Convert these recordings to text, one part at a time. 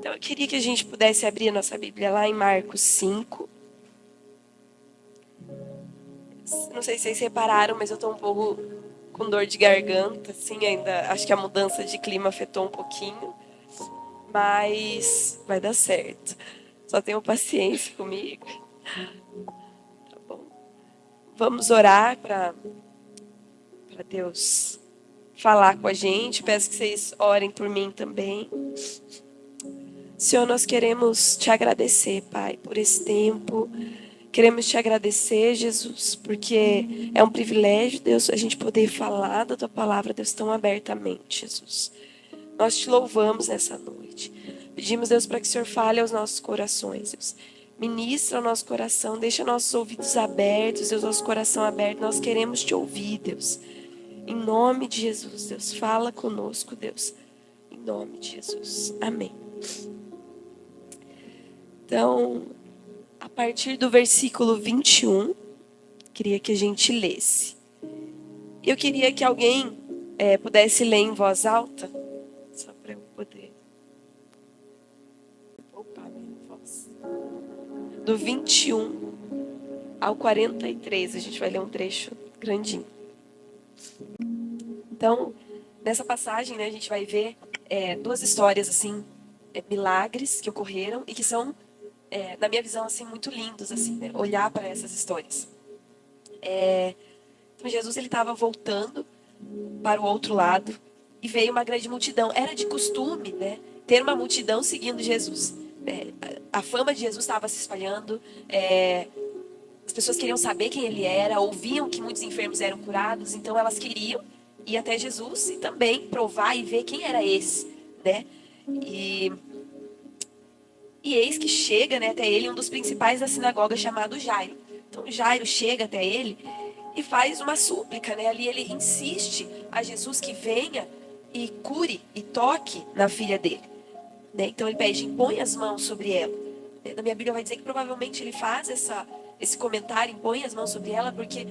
Então, eu queria que a gente pudesse abrir a nossa Bíblia lá em Marcos 5. Não sei se vocês repararam, mas eu tô um pouco com dor de garganta, assim, ainda. Acho que a mudança de clima afetou um pouquinho, mas vai dar certo. Só tenham paciência comigo. Tá bom? Vamos orar para Deus falar com a gente. Peço que vocês orem por mim também. Senhor, nós queremos te agradecer, Pai, por esse tempo. Queremos te agradecer, Jesus, porque é um privilégio, Deus, a gente poder falar da tua palavra, Deus, tão abertamente, Jesus. Nós te louvamos nessa noite. Pedimos, Deus, para que o Senhor fale aos nossos corações, Deus. Ministra o nosso coração, deixa nossos ouvidos abertos, Deus, nosso coração aberto. Nós queremos te ouvir, Deus. Em nome de Jesus, Deus, fala conosco, Deus. Em nome de Jesus. Amém. Então, a partir do versículo 21, queria que a gente lesse. Eu queria que alguém pudesse ler em voz alta, só para eu poder. Opa, minha voz. Do 21 ao 43, a gente vai ler um trecho grandinho. Então, nessa passagem, né, a gente vai ver duas histórias, assim, milagres que ocorreram e que são, na minha visão, assim, muito lindos, assim, né, olhar para essas histórias. Então, Jesus, ele estava voltando para o outro lado e veio uma grande multidão. Era de costume, né, ter uma multidão seguindo Jesus. A fama de Jesus estava se espalhando, as pessoas queriam saber quem ele era, ouviam que muitos enfermos eram curados, então elas queriam ir até Jesus e também provar e ver quem era esse, né? E eis que chega, né, até ele um dos principais da sinagoga chamado Jairo. Então Jairo chega até ele e faz uma súplica, né? Ali ele insiste a Jesus que venha e cure e toque na filha dele, né? Então ele pede, impõe as mãos sobre ela. Na minha Bíblia vai dizer que provavelmente ele faz esse comentário, impõe as mãos sobre ela, porque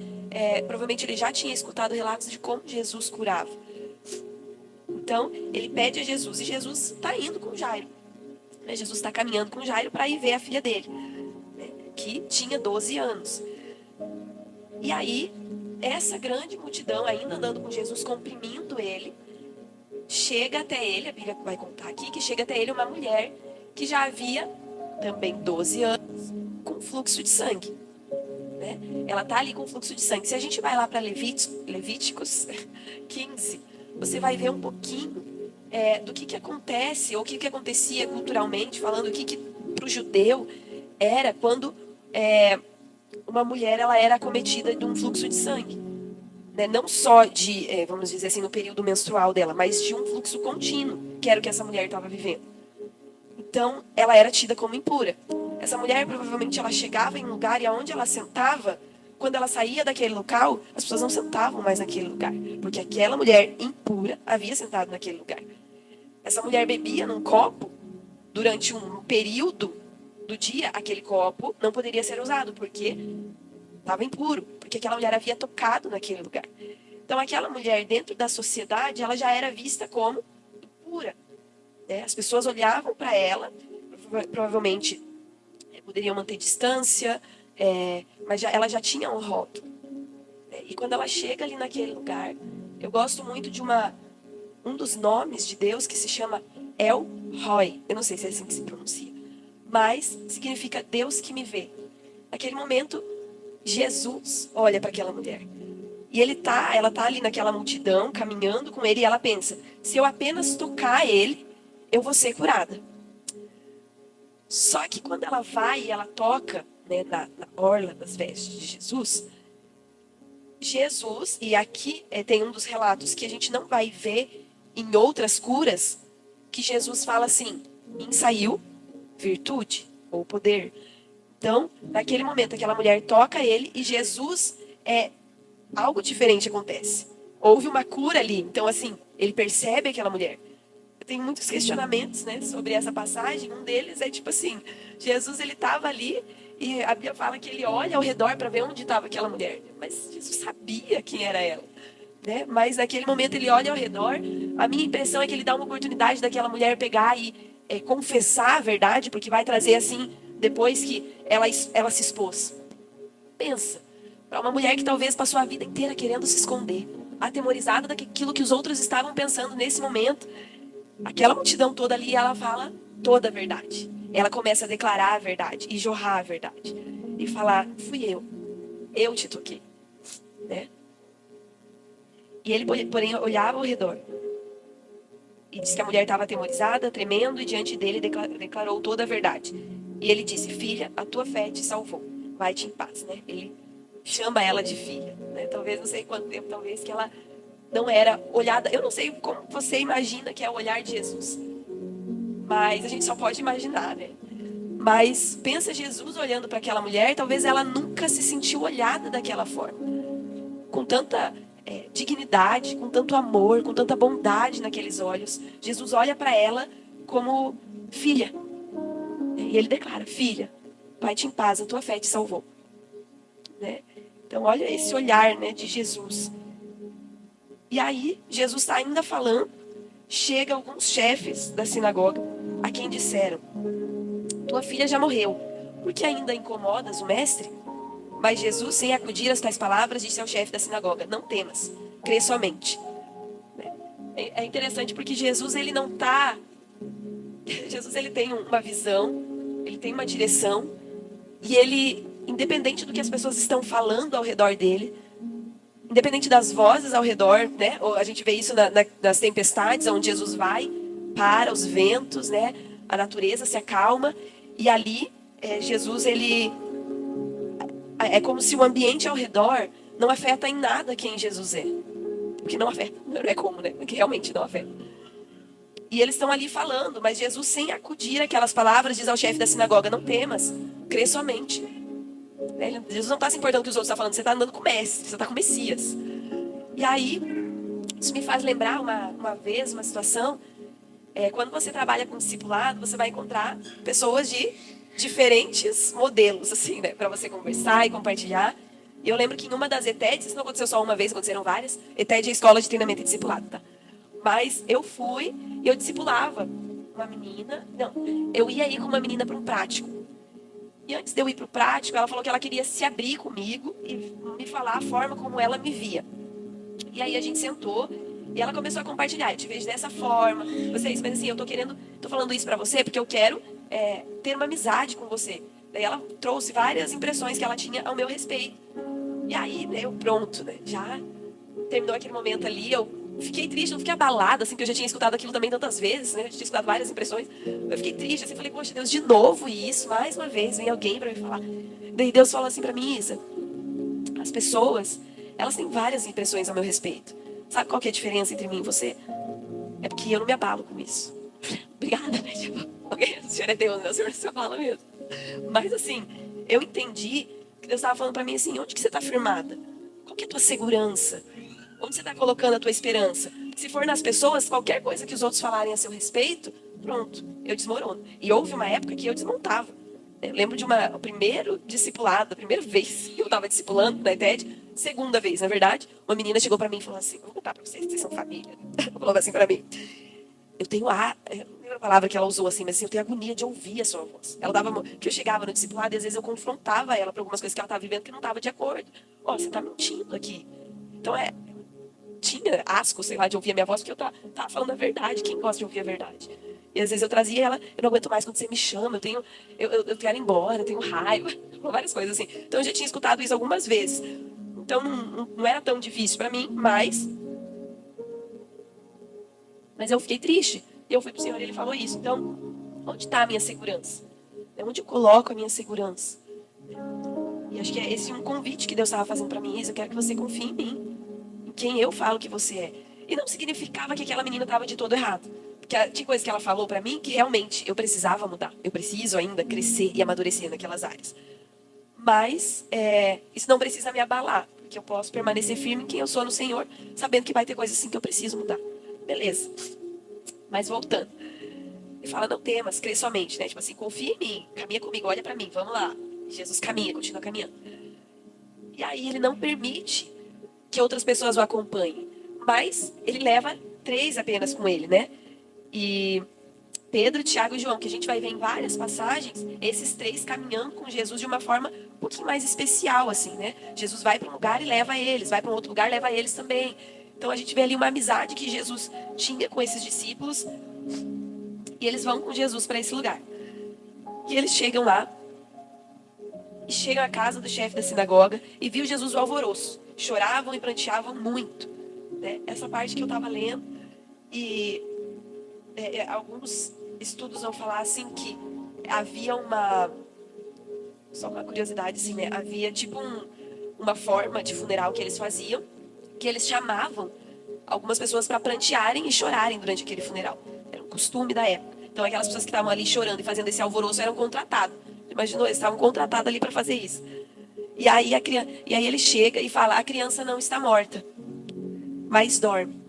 provavelmente ele já tinha escutado relatos de como Jesus curava. Então ele pede a Jesus e Jesus está indo com Jairo. Jesus está caminhando com Jairo para ir ver a filha dele, né, que tinha 12 anos. E aí, essa grande multidão, ainda andando com Jesus, comprimindo ele, chega até ele, a Bíblia vai contar aqui, que chega até ele uma mulher que já havia também 12 anos com fluxo de sangue. Né? Ela está ali com fluxo de sangue. Se a gente vai lá para Levíticos 15, você vai ver um pouquinho do que acontece, ou o que acontecia culturalmente, falando o que para o judeu era quando uma mulher ela era acometida de um fluxo de sangue. Né? Não só de, vamos dizer assim, no período menstrual dela, mas de um fluxo contínuo, que era o que essa mulher estava vivendo. Então, ela era tida como impura. Essa mulher, provavelmente, ela chegava em um lugar e aonde ela sentava, quando ela saía daquele local, as pessoas não sentavam mais naquele lugar, porque aquela mulher impura havia sentado naquele lugar. Essa mulher bebia num copo durante um período do dia, aquele copo não poderia ser usado, porque estava impuro, porque aquela mulher havia tocado naquele lugar. Então, aquela mulher, dentro da sociedade, ela já era vista como impura. Né? As pessoas olhavam para ela, provavelmente poderiam manter distância, mas ela já tinha um rótulo. Né? E quando ela chega ali naquele lugar, eu gosto muito de um dos nomes de Deus que se chama El Roi. Eu não sei se é assim que se pronuncia, mas significa Deus que me vê. Naquele momento, Jesus olha para aquela mulher. E ela tá ali naquela multidão, caminhando com ele, e ela pensa, se eu apenas tocar ele, eu vou ser curada. Só que quando ela vai e ela toca, né, na orla das vestes de Jesus, e aqui tem um dos relatos que a gente não vai ver em outras curas, que Jesus fala assim, em saiu virtude ou poder. Então, naquele momento, aquela mulher toca ele e Jesus, algo diferente acontece. Houve uma cura ali. Então, assim, ele percebe aquela mulher. Eu tenho muitos questionamentos, né, sobre essa passagem. Um deles é tipo assim, Jesus, ele estava ali e a Bíblia fala que ele olha ao redor para ver onde estava aquela mulher. Mas Jesus sabia quem era ela. Né? Mas naquele momento ele olha ao redor. A minha impressão é que ele dá uma oportunidade daquela mulher pegar e confessar a verdade, porque vai trazer assim, depois que ela se expôs. Pensa, para uma mulher que talvez passou a vida inteira querendo se esconder, atemorizada daquilo que os outros estavam pensando nesse momento, aquela multidão toda ali, ela fala toda a verdade. Ela começa a declarar a verdade e jorrar a verdade. E falar, fui eu te toquei. Né? E ele, porém, olhava ao redor. E disse que a mulher estava atemorizada, tremendo, e diante dele declarou toda a verdade. E ele disse, filha, a tua fé te salvou. Vai-te em paz. Né? Ele chama ela de filha. Né? Talvez, não sei quanto tempo, talvez que ela não era olhada. Eu não sei como você imagina que é o olhar de Jesus. Mas a gente só pode imaginar, né? Mas pensa Jesus olhando para aquela mulher, talvez ela nunca se sentiu olhada daquela forma. Com tanta dignidade, com tanto amor, com tanta bondade naqueles olhos. Jesus olha para ela como filha. E ele declara, filha, vai-te em paz, a tua fé te salvou. Né? Então olha esse olhar, né, de Jesus. E aí, Jesus está ainda falando, chega alguns chefes da sinagoga, a quem disseram, tua filha já morreu, por que ainda incomodas o mestre? Mas Jesus, sem acudir às tais palavras, disse ao chefe da sinagoga, não temas, crê somente. É interessante porque Jesus, ele não está... Jesus, ele tem uma visão, ele tem uma direção, e ele, independente do que as pessoas estão falando ao redor dele, independente das vozes ao redor, né? A gente vê isso nas tempestades, onde Jesus vai, para os ventos, né? A natureza se acalma, e ali Jesus, ele... É como se o ambiente ao redor não afeta em nada quem Jesus é. Porque não afeta, não é como, né? Porque realmente não afeta. E eles estão ali falando, mas Jesus, sem acudir aquelas palavras, diz ao chefe da sinagoga, não temas, crê somente. Jesus não está se importando com o que os outros estão falando, você está andando com o mestre, você está com o Messias. E aí, isso me faz lembrar uma vez, uma situação, quando você trabalha com discipulado, você vai encontrar pessoas de diferentes modelos, assim, né? Para você conversar e compartilhar. E eu lembro que em uma das ETEDs, isso não aconteceu só uma vez, aconteceram várias. ETED é Escola de Treinamento e Discipulado, tá? Mas eu fui e eu discipulava uma menina. Não, eu ia ir com uma menina para um prático. E antes de eu ir para o prático, ela falou que ela queria se abrir comigo e me falar a forma como ela me via. E aí a gente sentou e ela começou a compartilhar. Eu te vejo dessa forma, vocês, mas assim, tô falando isso para você porque eu quero ter uma amizade com você. Daí ela trouxe várias impressões que ela tinha ao meu respeito. E aí, né, eu pronto, né, já terminou aquele momento ali, eu fiquei triste, não fiquei abalada, assim, porque eu já tinha escutado aquilo também tantas vezes, né, eu já tinha escutado várias impressões. Eu fiquei triste, assim, falei, poxa Deus, de novo isso, mais uma vez, vem alguém para me falar. Daí Deus falou assim para mim, Isa, as pessoas, elas têm várias impressões ao meu respeito. Sabe qual que é a diferença entre mim e você? É porque eu não me abalo com isso. Obrigada, né? Tipo, o senhor é Deus, né? O senhor fala mesmo. Mas assim, eu entendi que Deus estava falando para mim assim, onde que você está firmada? Qual que é a tua segurança? Onde você está colocando a tua esperança? Se for nas pessoas, qualquer coisa que os outros falarem a seu respeito, pronto, eu desmorono. E houve uma época que eu desmontava. Eu lembro de o primeiro discipulado, a primeira vez que eu estava discipulando na TED, segunda vez, na verdade, uma menina chegou para mim e falou assim, vou contar para vocês, vocês são família. Falou assim para mim, eu tenho não lembro a palavra que ela usou assim, mas assim, eu tenho agonia de ouvir a sua voz. Ela dava, que eu chegava no discipulado e às vezes eu confrontava ela por algumas coisas que ela estava vivendo que não estava de acordo. Ó, você está mentindo aqui. Então tinha asco, sei lá, de ouvir a minha voz, porque eu tava falando a verdade. Quem gosta de ouvir a verdade? E às vezes eu trazia ela, eu não aguento mais quando você me chama, eu quero ir embora, eu tenho raiva, várias coisas assim. Então eu já tinha escutado isso algumas vezes. Então não era tão difícil para mim, mas eu fiquei triste. E eu fui pro Senhor e ele falou isso. Então, onde está a minha segurança? Onde eu coloco a minha segurança? E acho que é esse um convite que Deus estava fazendo para mim, Isa. Eu quero que você confie em mim, em quem eu falo que você é. E não significava que aquela menina estava de todo errado. Porque tinha coisas que ela falou para mim que realmente eu precisava mudar. Eu preciso ainda crescer e amadurecer naquelas áreas. Mas isso não precisa me abalar. Porque eu posso permanecer firme em quem eu sou no Senhor, sabendo que vai ter coisas assim que eu preciso mudar. Beleza. Mas voltando. Ele fala, não temas, crê somente, né? Tipo assim, confia em mim, caminha comigo, olha para mim, vamos lá. Jesus caminha, continua caminhando. E aí ele não permite que outras pessoas o acompanhem. Mas ele leva 3 apenas com ele, né? E Pedro, Tiago e João, que a gente vai ver em várias passagens, esses três caminhando com Jesus de uma forma um pouquinho mais especial, assim, né? Jesus vai para um lugar e leva eles, vai para um outro lugar e leva eles também. Então a gente vê ali uma amizade que Jesus tinha com esses discípulos e eles vão com Jesus para esse lugar. E eles chegam lá e chegam à casa do chefe da sinagoga e viu Jesus o alvoroço. Choravam e pranteavam muito, né? Essa parte que eu estava lendo e alguns estudos vão falar assim que havia só uma curiosidade assim, né? Havia tipo uma forma de funeral que eles faziam, que eles chamavam algumas pessoas para prantearem e chorarem durante aquele funeral. Era um costume da época. Então aquelas pessoas que estavam ali chorando e fazendo esse alvoroço eram contratados. Imaginou? Eles estavam contratados ali para fazer isso. E aí ele chega e fala: a criança não está morta, mas dorme.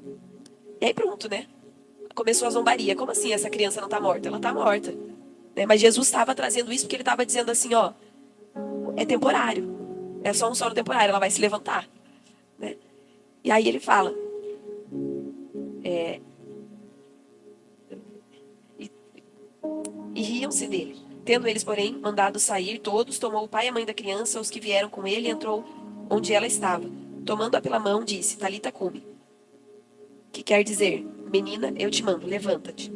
E aí pronto, né? Começou a zombaria. Como assim essa criança não está morta? Ela está morta. Né? Mas Jesus estava trazendo isso porque ele estava dizendo assim, ó, é temporário. É só um sono temporário, ela vai se levantar. Né? E aí ele fala, e riam-se dele. Tendo eles, porém, mandado sair todos, tomou o pai e a mãe da criança, os que vieram com ele, e entrou onde ela estava. Tomando-a pela mão, disse: Talita cumi, que quer dizer: menina, eu te mando, levanta-te.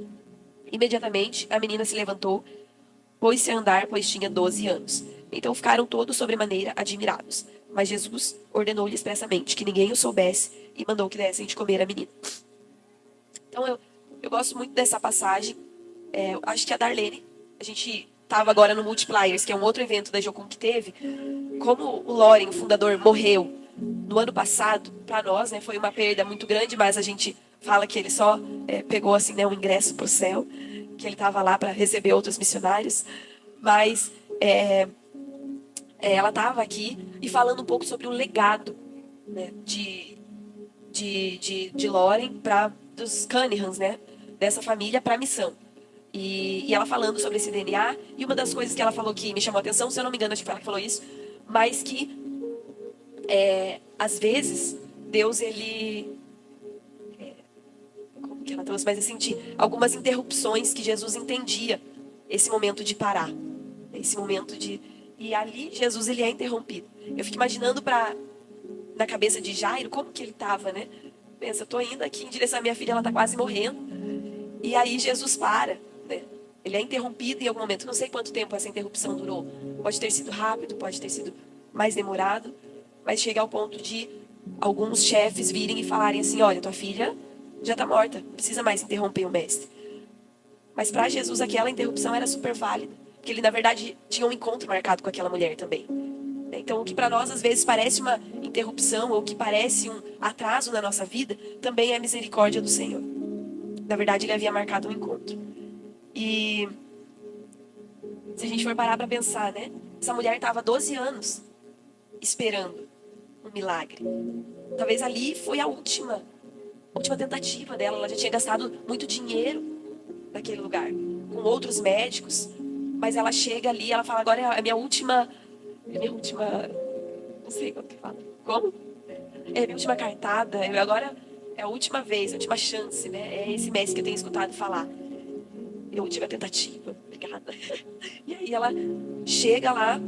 Imediatamente a menina se levantou, pôs-se a andar, pois tinha 12 anos. Então ficaram todos sobremaneira admirados. Mas Jesus ordenou-lhe expressamente que ninguém o soubesse e mandou que dessem de comer a menina. Então eu gosto muito dessa passagem. Acho que a Darlene, a gente estava agora no Multipliers, que é um outro evento da Jocum que teve. Como o Loren, o fundador, morreu no ano passado, para nós, né, foi uma perda muito grande, mas a gente fala que ele só pegou assim, né, um ingresso para o céu, que ele estava lá para receber outros missionários. Mas ela estava aqui e falando um pouco sobre o legado, né, de Loren dos Cunnihans, né, dessa família para a missão. E ela falando sobre esse DNA, e uma das coisas que ela falou que me chamou a atenção, se eu não me engano, acho que foi ela que falou isso, mas que às vezes Deus, ele como que ela trouxe, mas eu senti algumas interrupções que Jesus entendia esse momento de parar, esse momento e ali Jesus, ele é interrompido. Eu fico imaginando na cabeça de Jairo como que ele estava, né? Pensa, eu tô indo aqui em direção à minha filha, ela tá quase morrendo, e aí Jesus para, né? Ele é interrompido em algum momento. Não sei quanto tempo essa interrupção durou. Pode ter sido rápido, pode ter sido mais demorado, mas chega ao ponto de alguns chefes virem e falarem assim: olha, tua filha já está morta, não precisa mais interromper o mestre. Mas para Jesus aquela interrupção era super válida, porque ele na verdade tinha um encontro marcado com aquela mulher também. Então o que para nós às vezes parece uma interrupção ou que parece um atraso na nossa vida, também é a misericórdia do Senhor. Na verdade ele havia marcado um encontro. E se a gente for parar para pensar, né? Essa mulher estava 12 anos esperando um milagre. Talvez ali foi a última tentativa dela. Ela já tinha gastado muito dinheiro naquele lugar, com outros médicos. Mas ela chega ali, ela fala: agora é a minha última, não sei como que fala. Como? É a minha última cartada, agora é a última vez, a última chance, né? É esse mestre que eu tenho escutado falar. Eu tive a tentativa, obrigada. E aí ela chega lá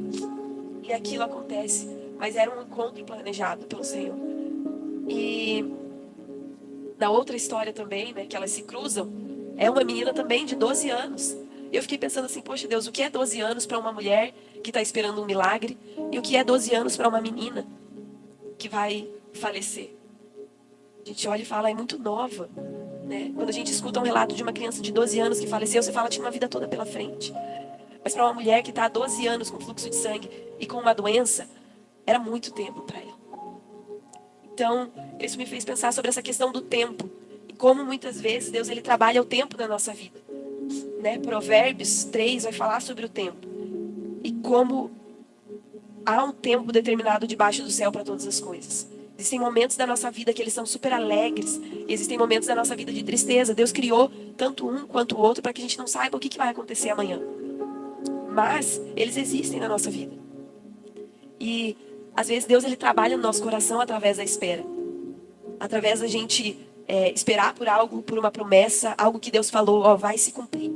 e aquilo acontece. Mas era um encontro planejado pelo Senhor. E na outra história também, né, que elas se cruzam, é uma menina também de 12 anos. E eu fiquei pensando assim: poxa Deus, o que é 12 anos para uma mulher que está esperando um milagre? E o que é 12 anos para uma menina que vai falecer? A gente olha e fala, é muito nova. Né? Quando a gente escuta um relato de uma criança de 12 anos que faleceu, você fala, tinha uma vida toda pela frente. Mas para uma mulher que está há 12 anos com fluxo de sangue e com uma doença, era muito tempo para ela. Então, isso me fez pensar sobre essa questão do tempo. E como muitas vezes Deus, ele trabalha o tempo na nossa vida. Né? Provérbios 3 vai falar sobre o tempo. E como há um tempo determinado debaixo do céu para todas as coisas. Existem momentos da nossa vida que eles são super alegres. E existem momentos da nossa vida de tristeza. Deus criou tanto um quanto o outro para que a gente não saiba o que vai acontecer amanhã. Mas eles existem na nossa vida. E às vezes Deus, ele trabalha no nosso coração através da espera. Através da gente esperar por algo, por uma promessa, algo que Deus falou, ó, vai se cumprir.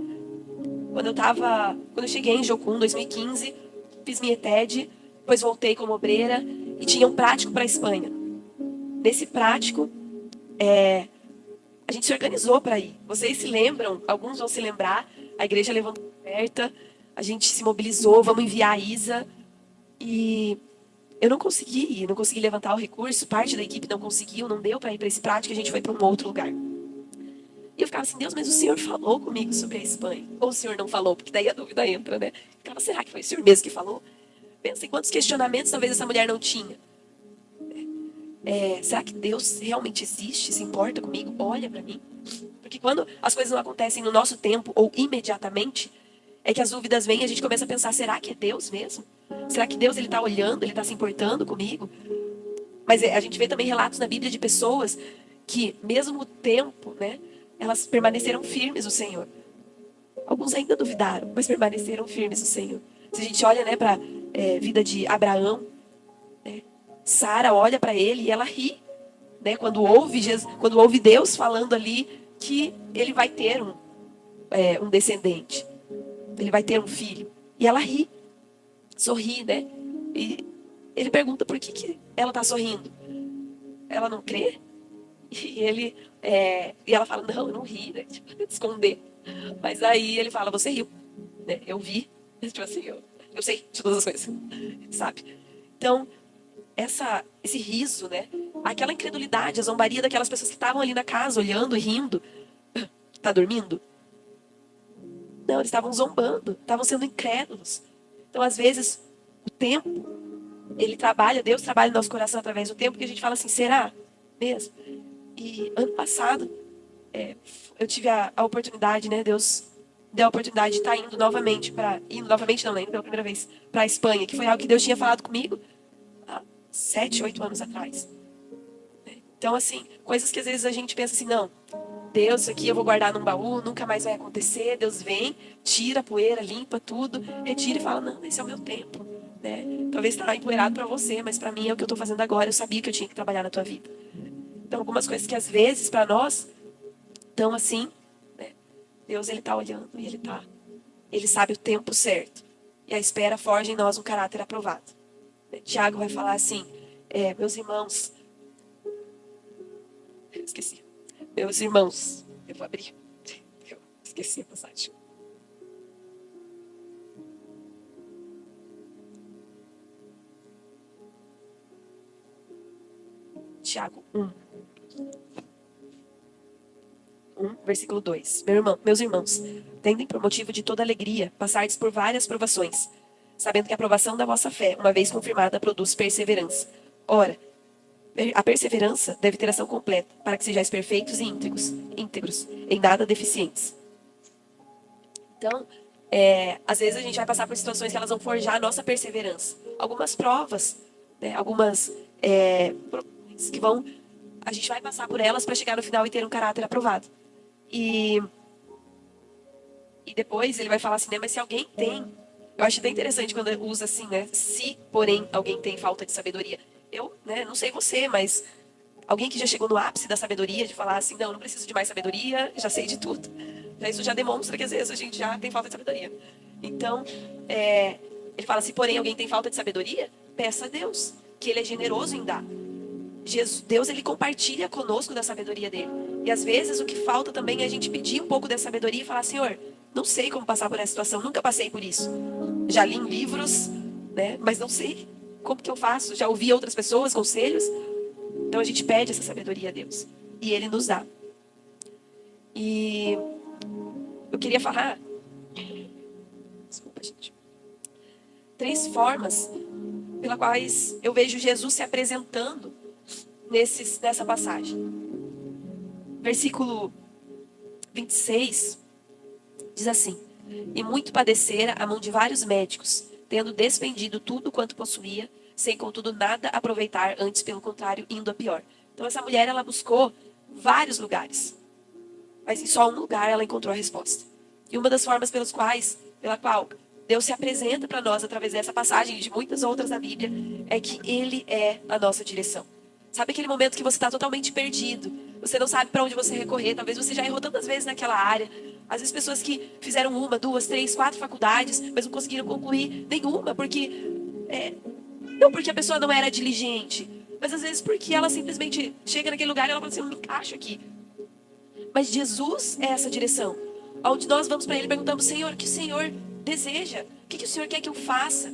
Quando eu cheguei em Jocum, 2015, fiz minha ETED, depois voltei como obreira e tinha um prático para a Espanha. Nesse prático, a gente se organizou para ir. Vocês se lembram? Alguns vão se lembrar. A igreja levantou a oferta, a gente se mobilizou, vamos enviar a Isa. E eu não consegui ir, não consegui levantar o recurso. Parte da equipe não conseguiu, não deu para ir para esse prático, a gente foi para um outro lugar. E eu ficava assim, Deus, mas o Senhor falou comigo sobre a Espanha. Ou o Senhor não falou, porque daí a dúvida entra, né? Eu ficava, será que foi o Senhor mesmo que falou? Pensa em quantos questionamentos talvez essa mulher não tinha. Será que Deus realmente existe? Se importa comigo? Olha para mim. Porque quando as coisas não acontecem no nosso tempo ou imediatamente, é que as dúvidas vêm e a gente começa a pensar, será que é Deus mesmo? Será que Deus ele está olhando, ele está se importando comigo? Mas a gente vê também relatos na Bíblia de pessoas que, mesmo o tempo, né, elas permaneceram firmes no Senhor. Alguns ainda duvidaram, mas permaneceram firmes no Senhor. Se a gente olha, né, para a vida de Abraão, né, Sara olha para ele e ela ri, né, quando ouve Deus falando ali que ele vai ter um descendente, ele vai ter um filho. E ela ri, sorri, né? E ele pergunta por que ela está sorrindo. Ela não crê? E ela fala, não, eu não ri, né? Tipo, esconder. Mas aí ele fala, você riu, né? Eu vi, tipo assim, eu sei de todas as coisas, sabe? Então, esse riso, né? Aquela incredulidade, a zombaria daquelas pessoas que estavam ali na casa, olhando e rindo. Tá dormindo? Não, eles estavam zombando, estavam sendo incrédulos. Então, às vezes, o tempo, Deus trabalha no nosso coração através do tempo, que a gente fala assim, será mesmo? E ano passado, eu tive a oportunidade, né? Deus deu a oportunidade de estar indo novamente não, indo pela primeira vez para a Espanha, que foi algo que Deus tinha falado comigo há 7, 8 anos atrás. Então, assim, coisas que às vezes a gente pensa assim, não, Deus, isso aqui eu vou guardar num baú, nunca mais vai acontecer. Deus vem, tira a poeira, limpa tudo, retira e fala, não, esse é o meu tempo. Né? Talvez está empoeirado para você, mas para mim é o que eu estou fazendo agora. Eu sabia que eu tinha que trabalhar na tua vida. Então, algumas coisas que às vezes para nós estão assim, né? Deus ele está olhando e ele sabe o tempo certo. E a espera forja em nós um caráter aprovado. Tiago vai falar assim, meus irmãos, esqueci. Meus irmãos, eu vou abrir. Eu esqueci a passagem. Tiago 1, versículo 2. Meus irmãos, tendem por motivo de toda alegria, passardes por várias provações, sabendo que a aprovação da vossa fé, uma vez confirmada, produz perseverança. Ora, a perseverança deve ter ação completa, para que sejais perfeitos e íntegros, em nada deficientes. Então, às vezes a gente vai passar por situações que elas vão forjar a nossa perseverança. Algumas provas, né, algumas problemas que a gente vai passar por elas para chegar no final e ter um caráter aprovado. E depois ele vai falar assim, né, mas se alguém tem, eu acho até interessante quando ele usa assim, né, se porém alguém tem falta de sabedoria. Eu, né, não sei você, mas alguém que já chegou no ápice da sabedoria, de falar assim, não preciso de mais sabedoria, já sei de tudo. Isso já demonstra que às vezes a gente já tem falta de sabedoria. Então, ele fala, se porém alguém tem falta de sabedoria, peça a Deus, que ele é generoso em dar. Deus, ele compartilha conosco da sabedoria dele. E às vezes o que falta também é a gente pedir um pouco dessa sabedoria e falar, Senhor, não sei como passar por essa situação, nunca passei por isso. Já li em livros, né, mas não sei como que eu faço. Já ouvi outras pessoas, conselhos. Então a gente pede essa sabedoria a Deus. E ele nos dá. E eu queria falar... Desculpa, gente. 3 formas pelas quais eu vejo Jesus se apresentando nessa passagem. Versículo 26 diz assim: E muito padecera a mão de vários médicos, tendo despendido tudo quanto possuía, sem contudo nada aproveitar, antes pelo contrário, indo a pior. Então essa mulher, ela buscou vários lugares, mas em só um lugar ela encontrou a resposta. E uma das formas pela qual Deus se apresenta para nós através dessa passagem e de muitas outras da Bíblia é que Ele é a nossa direção. Sabe aquele momento que você está totalmente perdido, você não sabe para onde você recorrer, talvez você já errou tantas vezes naquela área, Às vezes pessoas que fizeram 1, 2, 3, 4 faculdades, mas não conseguiram concluir nenhuma, não porque a pessoa não era diligente, mas às vezes porque ela simplesmente chega naquele lugar e ela fala assim, eu não me encaixo aqui. Mas Jesus é essa direção, onde nós vamos para Ele e perguntamos, Senhor, o que o Senhor deseja? O que o Senhor quer que eu faça?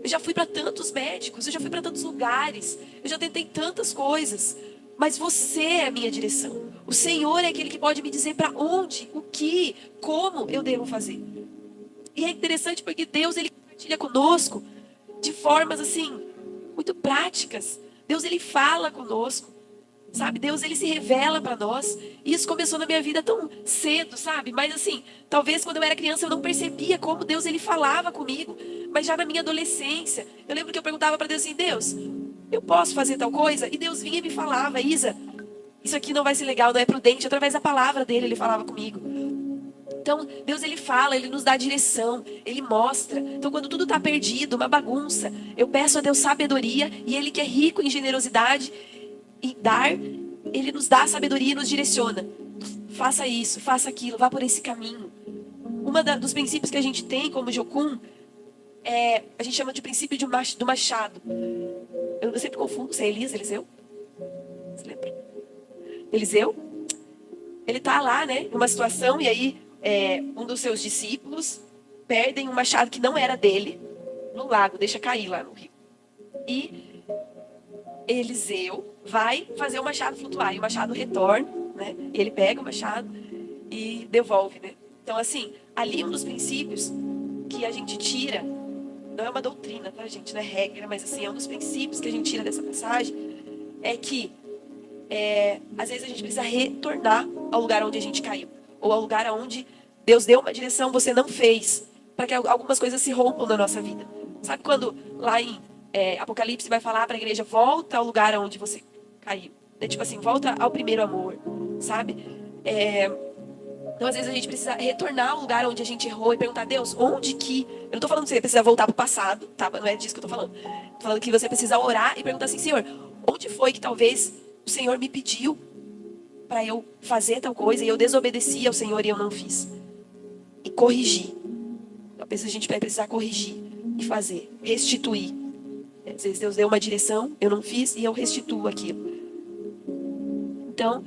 Eu já fui para tantos médicos, eu já fui para tantos lugares, eu já tentei tantas coisas, mas você é a minha direção. O Senhor é aquele que pode me dizer para onde, o que, como eu devo fazer. E é interessante porque Deus, Ele compartilha conosco de formas assim, muito práticas. Deus, Ele fala conosco, sabe? Deus, Ele se revela para nós. E isso começou na minha vida tão cedo, sabe? Mas assim, talvez quando eu era criança eu não percebia como Deus, Ele falava comigo. Mas já na minha adolescência, eu lembro que eu perguntava para Deus assim, Deus, eu posso fazer tal coisa? E Deus vinha e me falava, Isa, isso aqui não vai ser legal, não é prudente. Através da palavra dele, Ele falava comigo. Então, Deus, Ele fala, Ele nos dá direção, Ele mostra. Então, quando tudo está perdido, uma bagunça, eu peço a Deus sabedoria, e Ele que é rico em generosidade, em dar, Ele nos dá sabedoria e nos direciona. Faça isso, faça aquilo, vá por esse caminho. Dos princípios que a gente tem como Jocum, a gente chama de princípio do machado. Eu sempre confundo se é Eliseu. Você lembra? Eliseu, ele está lá, né, numa situação, e aí um dos seus discípulos perdem um machado que não era dele no lago, deixa cair lá no rio. E Eliseu vai fazer o machado flutuar, e o machado retorna, né, e ele pega o machado e devolve, né. Então, assim, ali um dos princípios que a gente tira, não é uma doutrina, tá, gente, não é regra, mas assim, é um dos princípios que a gente tira dessa passagem, é que às vezes a gente precisa retornar ao lugar onde a gente caiu, ou ao lugar onde Deus deu uma direção, você não fez, para que algumas coisas se rompam na nossa vida. Sabe quando lá em Apocalipse vai falar para a igreja, volta ao lugar onde você caiu, né? Tipo assim, volta ao primeiro amor, sabe? Então às vezes a gente precisa retornar ao lugar onde a gente errou e perguntar, Deus, onde que... Eu não tô falando que você precisa voltar pro passado, tá? Não é disso que eu tô falando. Tô falando que você precisa orar e perguntar assim, Senhor, onde foi que talvez o Senhor me pediu para eu fazer tal coisa e eu desobedeci ao Senhor e eu não fiz? E corrigir. Talvez a gente vai precisar corrigir e fazer, restituir. Às vezes Deus deu uma direção, eu não fiz e eu restituo aquilo. Então,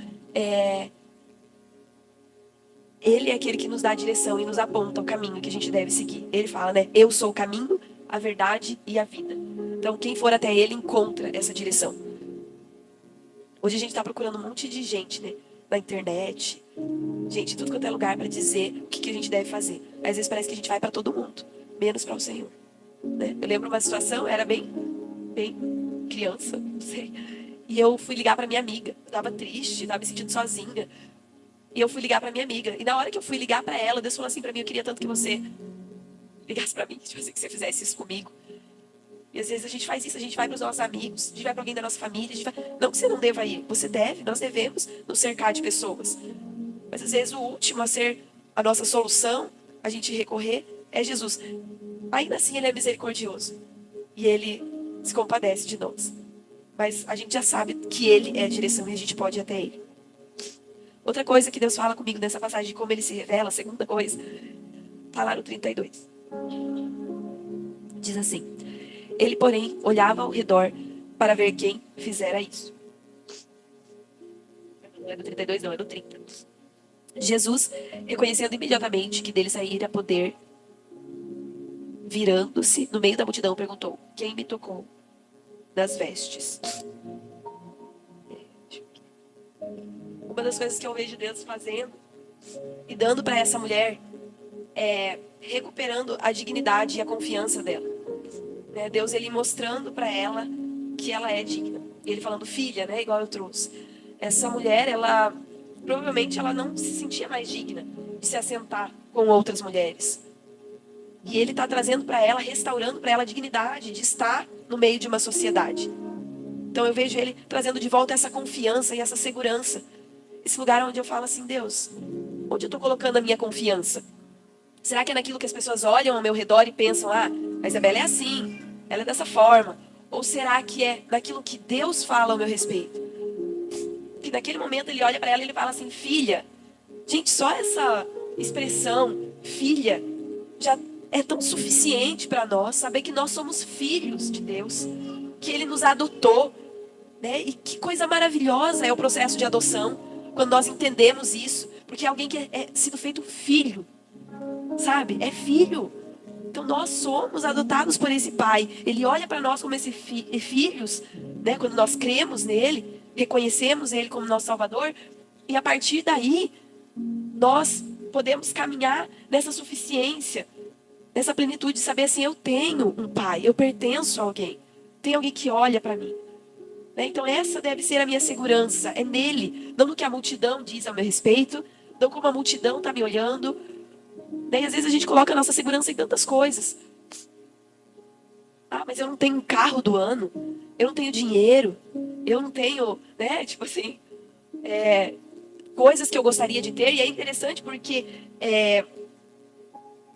Ele é aquele que nos dá a direção e nos aponta o caminho que a gente deve seguir. Ele fala, né? Eu sou o caminho, a verdade e a vida. Então, quem for até Ele encontra essa direção. Hoje a gente está procurando um monte de gente, né? Na internet. Gente, tudo quanto é lugar para dizer o que a gente deve fazer. Às vezes parece que a gente vai para todo mundo, menos para o Senhor. Né? Eu lembro uma situação, era bem criança, não sei. E eu fui ligar para minha amiga. Eu estava triste, estava me sentindo sozinha. E eu fui ligar para minha amiga. E na hora que eu fui ligar para ela, Deus falou assim para mim, eu queria tanto que você ligasse para mim, tipo assim, que você fizesse isso comigo. E às vezes a gente faz isso, a gente vai para os nossos amigos, a gente vai para alguém da nossa família, não que você não deva ir, você deve, nós devemos nos cercar de pessoas. Mas às vezes o último a ser a nossa solução, a gente recorrer, é Jesus. Ainda assim Ele é misericordioso. E Ele se compadece de nós. Mas a gente já sabe que Ele é a direção e a gente pode ir até Ele. Outra coisa que Deus fala comigo nessa passagem de como Ele se revela, a segunda coisa, está lá no 32. Diz assim, Ele, porém, olhava ao redor para ver quem fizera isso. Não é do 32, não, é do 30. Jesus, reconhecendo imediatamente que dele sairia poder, virando-se no meio da multidão, perguntou, quem me tocou nas vestes? Uma das coisas que eu vejo Deus fazendo e dando para essa mulher é recuperando a dignidade e a confiança dela. Né? Deus, Ele mostrando para ela que ela é digna. Ele falando, filha, né? Igual eu trouxe. Essa mulher, provavelmente ela não se sentia mais digna de se assentar com outras mulheres. E Ele está trazendo para ela, restaurando para ela a dignidade de estar no meio de uma sociedade. Então eu vejo Ele trazendo de volta essa confiança e essa segurança. Esse lugar onde eu falo assim, Deus, onde eu estou colocando a minha confiança? Será que é naquilo que as pessoas olham ao meu redor e pensam, a Isabela é assim, ela é dessa forma? Ou será que é naquilo que Deus fala ao meu respeito? Que naquele momento Ele olha para ela e Ele fala assim, filha, gente, só expressão, filha, já é tão suficiente para nós saber que nós somos filhos de Deus, que Ele nos adotou, né? E que coisa maravilhosa é o processo de adoção, quando nós entendemos isso, porque é alguém que é sido feito filho, sabe? É filho. Então nós somos adotados por esse Pai. Ele olha para nós como filhos, né? Quando nós cremos nele, reconhecemos Ele como nosso Salvador, e a partir daí nós podemos caminhar nessa suficiência, nessa plenitude de saber assim, eu tenho um Pai, eu pertenço a alguém, tem alguém que olha para mim. Né? Então essa deve ser a minha segurança, é nele, não no que a multidão diz a meu respeito, não como a multidão está me olhando. Né? E às vezes a gente coloca a nossa segurança em tantas coisas. Ah, mas eu não tenho um carro do ano, eu não tenho dinheiro, eu não tenho, né, tipo assim, coisas que eu gostaria de ter. E é interessante porque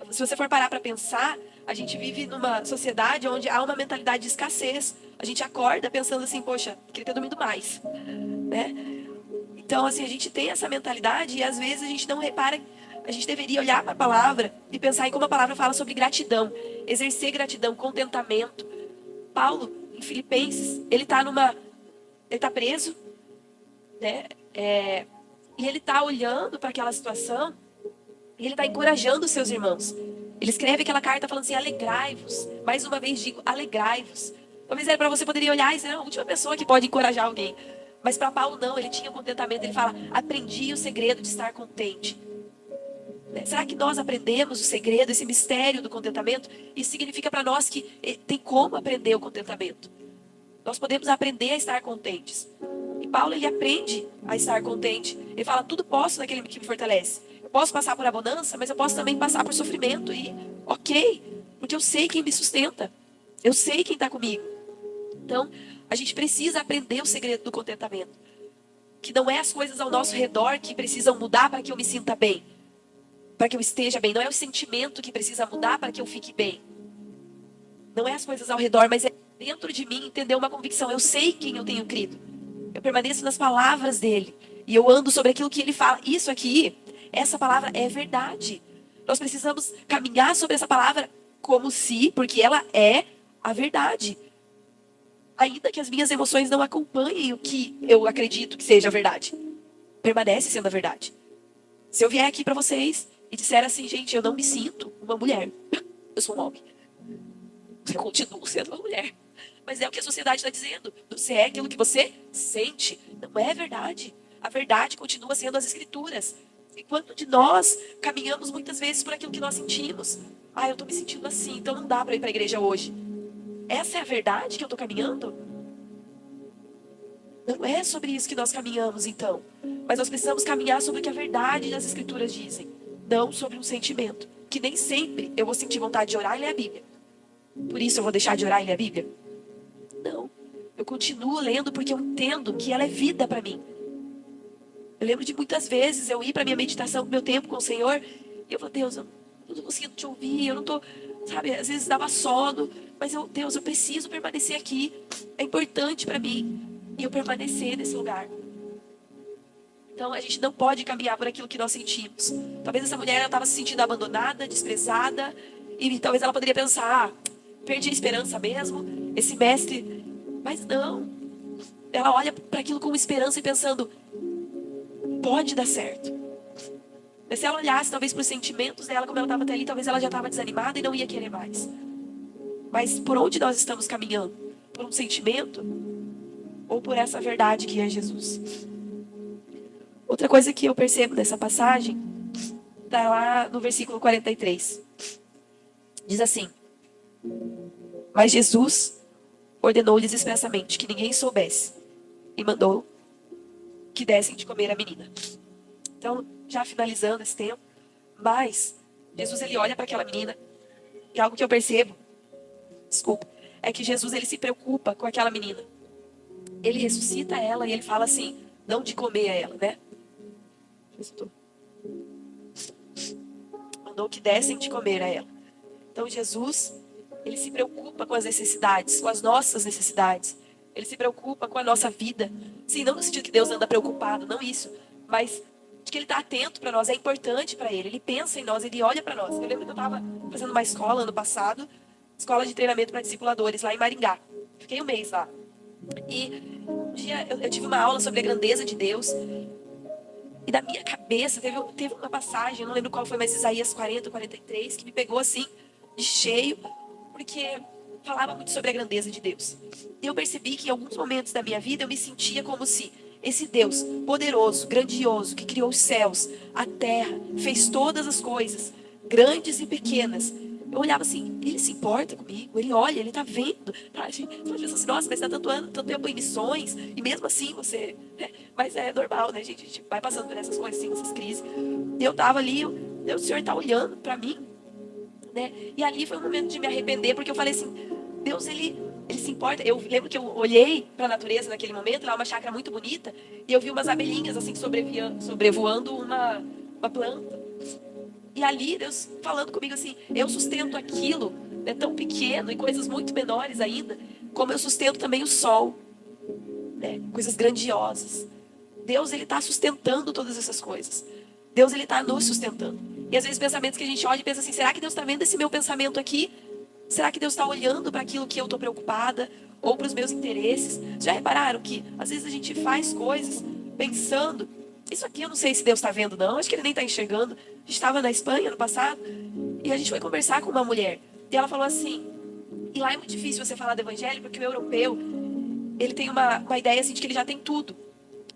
se você for parar para pensar, a gente vive numa sociedade onde há uma mentalidade de escassez. A gente acorda pensando assim, poxa, queria ter dormido mais, né? Então, assim, a gente tem essa mentalidade e às vezes a gente não repara. A gente deveria olhar para a palavra e pensar em como a palavra fala sobre gratidão, exercer gratidão, contentamento. Paulo, em Filipenses, ele tá preso, né? E ele está olhando para aquela situação e ele está encorajando os seus irmãos. Ele escreve aquela carta falando assim, alegrai-vos. Mais uma vez digo, alegrai-vos. Talvez era para você poderia olhar e ser a última pessoa que pode encorajar alguém. Mas para Paulo não, ele tinha contentamento. Ele fala, aprendi o segredo de estar contente. Será que nós aprendemos o segredo, esse mistério do contentamento? Isso significa para nós que tem como aprender o contentamento. Nós podemos aprender a estar contentes. E Paulo, ele aprende a estar contente. Ele fala, tudo posso naquele que me fortalece. Eu posso passar por abundância, mas eu posso também passar por sofrimento. E ok, porque eu sei quem me sustenta. Eu sei quem está comigo. Então, a gente precisa aprender o segredo do contentamento. Que não é as coisas ao nosso redor que precisam mudar para que eu me sinta bem. Para que eu esteja bem. Não é o sentimento que precisa mudar para que eu fique bem. Não é as coisas ao redor, mas é dentro de mim entender uma convicção. Eu sei quem eu tenho crido. Eu permaneço nas palavras dele. E eu ando sobre aquilo que ele fala. Isso aqui, essa palavra é verdade. Nós precisamos caminhar sobre essa palavra como se, porque ela é a verdade. Ainda que as minhas emoções não acompanhem o que eu acredito que seja a verdade. Permanece sendo a verdade. Se eu vier aqui para vocês e disser assim, gente, eu não me sinto uma mulher. Eu sou um homem. Eu continuo sendo uma mulher. Mas é o que a sociedade está dizendo. Você é aquilo que você sente. Não é verdade. A verdade continua sendo as escrituras. E quanto de nós caminhamos muitas vezes por aquilo que nós sentimos. Ah, eu estou me sentindo assim, então não dá para ir para a igreja hoje. Essa é a verdade que eu estou caminhando? Não é sobre isso que nós caminhamos, então. Mas nós precisamos caminhar sobre o que a verdade das escrituras dizem. Não sobre um sentimento. Que nem sempre eu vou sentir vontade de orar e ler a Bíblia. Por isso eu vou deixar de orar e ler a Bíblia? Não. Eu continuo lendo porque eu entendo que ela é vida para mim. Eu lembro de muitas vezes eu ir para minha meditação, meu tempo com o Senhor, e eu falo, Deus, eu não estou conseguindo te ouvir, eu não estou, sabe, às vezes dava sono, mas Deus, eu preciso permanecer aqui. É importante para mim. E eu permanecer nesse lugar. Então a gente não pode caminhar por aquilo que nós sentimos. Talvez essa mulher estava se sentindo abandonada, desprezada, e talvez ela poderia pensar, perdi a esperança mesmo, esse mestre. Mas não. Ela olha para aquilo com esperança e pensando, pode dar certo. Mas se ela olhasse talvez para os sentimentos dela, como ela estava até ali, talvez ela já estava desanimada e não ia querer mais. Mas por onde nós estamos caminhando? Por um sentimento? Ou por essa verdade que é Jesus? Outra coisa que eu percebo nessa passagem está lá no versículo 43. Diz assim: mas Jesus ordenou-lhes expressamente que ninguém soubesse e mandou que dessem de comer a menina. Então, já finalizando esse tempo, mas Jesus, ele olha para aquela menina, e algo que eu percebo, é que Jesus, ele se preocupa com aquela menina. Ele ressuscita ela e ele fala assim, não de comer a ela, né? Mandou que dessem de comer a ela. Então Jesus, ele se preocupa com as necessidades, com as nossas necessidades. Ele se preocupa com a nossa vida. Sim, não no sentido que Deus anda preocupado, não isso. Mas de que ele está atento para nós, é importante para ele. Ele pensa em nós, ele olha para nós. Eu lembro que eu estava fazendo uma escola ano passado, escola de treinamento para discipuladores, lá em Maringá. Fiquei um mês lá. E um dia eu tive uma aula sobre a grandeza de Deus. E da minha cabeça teve uma passagem, eu não lembro qual foi, mas Isaías 40, 43, que me pegou assim, de cheio, porque falava muito sobre a grandeza de Deus. E eu percebi que em alguns momentos da minha vida eu me sentia como se esse Deus poderoso, grandioso, que criou os céus, a terra, fez todas as coisas, grandes e pequenas. Eu olhava assim, ele se importa comigo, ele olha, ele tá vendo. A gente pensa assim, nossa, mas você tá tanto tempo em missões, e mesmo assim você... Mas é normal, né, gente? A gente vai passando por essas coisas, assim, essas crises. E eu tava ali, o Senhor tá olhando pra mim, né? E ali foi um momento de me arrepender, porque eu falei assim, Deus, ele se importa. Eu lembro que eu olhei pra natureza naquele momento, lá uma chácara muito bonita, e eu vi umas abelhinhas, assim, sobrevoando uma planta. E ali, Deus falando comigo assim, eu sustento aquilo, né, tão pequeno, e coisas muito menores ainda, como eu sustento também o sol, né, coisas grandiosas. Deus, ele está sustentando todas essas coisas. Deus, ele está nos sustentando. E às vezes pensamentos que a gente olha e pensa assim, será que Deus está vendo esse meu pensamento aqui? Será que Deus está olhando para aquilo que eu estou preocupada? Ou para os meus interesses? Já repararam que às vezes a gente faz coisas pensando, isso aqui eu não sei se Deus está vendo não, acho que ele nem está enxergando. A gente estava na Espanha no passado e a gente foi conversar com uma mulher. E ela falou assim, e lá é muito difícil você falar do evangelho porque o europeu, ele tem uma ideia assim de que ele já tem tudo.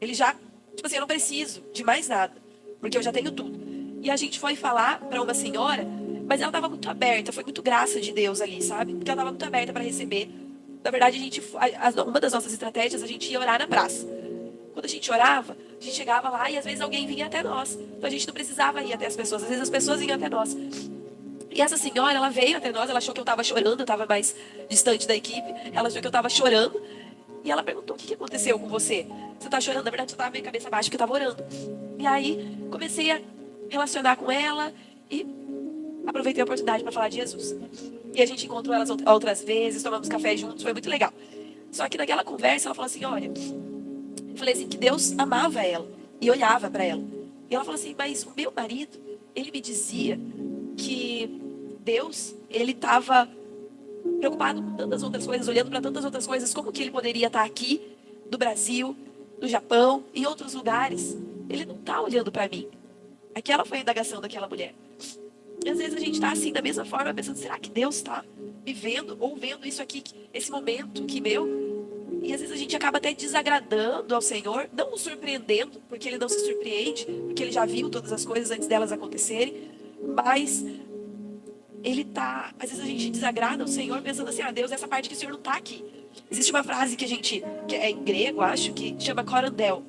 Ele já, tipo assim, eu não preciso de mais nada, porque eu já tenho tudo. E a gente foi falar para uma senhora, mas ela estava muito aberta, foi muito graça de Deus ali, sabe? Porque ela estava muito aberta para receber. Na verdade, uma das nossas estratégias, a gente ia orar na praça. Quando a gente orava, a gente chegava lá e às vezes alguém vinha até nós. Então a gente não precisava ir até as pessoas, às vezes as pessoas vinham até nós. E essa senhora, ela veio até nós, ela achou que eu estava chorando, eu estava mais distante da equipe, ela achou que eu estava chorando. E ela perguntou, o que aconteceu com você? Você tá chorando? Na verdade, eu tava meio cabeça baixa porque eu tava orando. E aí, comecei a relacionar com ela e aproveitei a oportunidade para falar de Jesus. E a gente encontrou elas outras vezes, tomamos café juntos, foi muito legal. Só que naquela conversa, ela falou assim, olha, eu falei assim, que Deus amava ela e olhava para ela. E ela falou assim, mas o meu marido, ele me dizia que Deus, ele estava preocupado com tantas outras coisas, olhando para tantas outras coisas, como que ele poderia estar aqui, do Brasil, do Japão, em outros lugares. Ele não está olhando para mim. Aquela foi a indagação daquela mulher. E às vezes a gente está assim, da mesma forma, pensando, será que Deus está me vendo, ou vendo isso aqui, esse momento que meu? E às vezes a gente acaba até desagradando ao Senhor, não o surpreendendo, porque Ele não se surpreende, porque Ele já viu todas as coisas antes delas acontecerem, mas Ele tá, às vezes a gente desagrada ao Senhor pensando assim, Deus, essa parte que o Senhor não está aqui. Existe uma frase que é em grego, acho, que chama corandel.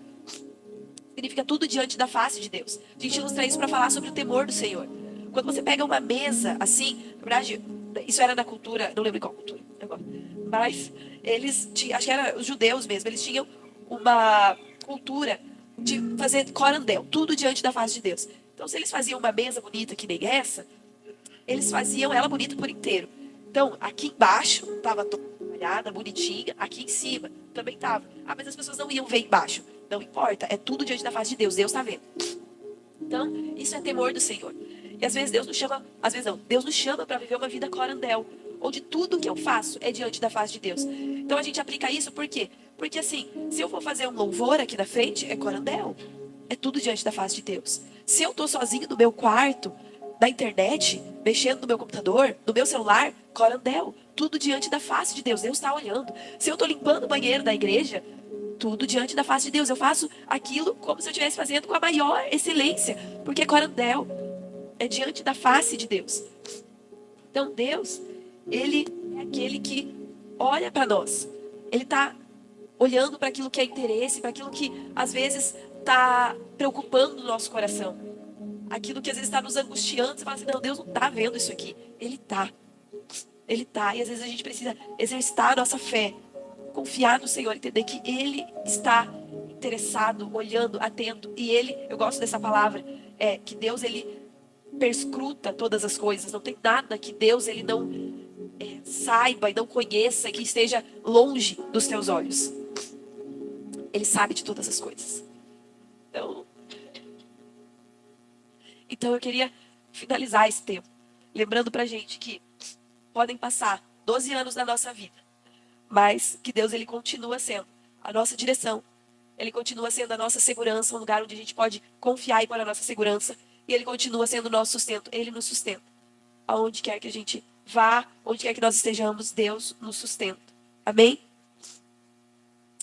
Significa tudo diante da face de Deus. A gente ilustra isso para falar sobre o temor do Senhor. Quando você pega uma mesa assim, na verdade, isso era na cultura, não lembro qual cultura agora, mas eles tinham, acho que era os judeus mesmo, eles tinham uma cultura de fazer corandel, tudo diante da face de Deus. Então, se eles faziam uma mesa bonita que nem essa, eles faziam ela bonita por inteiro. Então, aqui embaixo estava toda trabalhada, bonitinha. Aqui em cima também estava. Mas as pessoas não iam ver embaixo. Não importa, é tudo diante da face de Deus. Deus está vendo. Então, isso é temor do Senhor. E às vezes Deus nos chama, às vezes não, Deus nos chama para viver uma vida corandel, onde tudo que eu faço é diante da face de Deus. Então a gente aplica isso por quê? Porque assim, se eu for fazer um louvor aqui na frente, é corandel. É tudo diante da face de Deus. Se eu estou sozinho no meu quarto, na internet, mexendo no meu computador, no meu celular, corandel, tudo diante da face de Deus. Deus está olhando. Se eu estou limpando o banheiro da igreja, tudo diante da face de Deus. Eu faço aquilo como se eu estivesse fazendo com a maior excelência, porque corandel é diante da face de Deus. Então Deus, Ele é aquele que olha para nós. Ele está olhando para aquilo que é interesse, para aquilo que às vezes está preocupando o nosso coração. Aquilo que às vezes está nos angustiando. Você fala assim, não, Deus não está vendo isso aqui. Ele está. Ele está. E às vezes a gente precisa exercitar a nossa fé. Confiar no Senhor. Entender que Ele está interessado, olhando, atento. E Ele, eu gosto dessa palavra, que Deus, Ele perscruta todas as coisas. Não tem nada que Deus, Ele não saiba e não conheça, que esteja longe dos teus olhos. Ele sabe de todas as coisas. Então, Então eu queria finalizar esse tempo, lembrando pra gente que podem passar 12 anos da nossa vida, mas que Deus ele continua sendo a nossa direção, ele continua sendo a nossa segurança, um lugar onde a gente pode confiar e pôr a nossa segurança, e ele continua sendo o nosso sustento, ele nos sustenta. Aonde quer que a gente vá, onde quer que nós estejamos, Deus nos sustenta. Amém?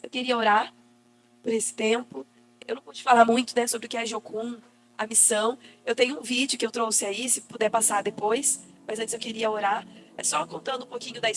Eu queria orar por esse tempo. Eu não pude falar muito, né, sobre o que é Jocum, a missão. Eu tenho um vídeo que eu trouxe aí, se puder passar depois, mas antes eu queria orar. É só contando um pouquinho da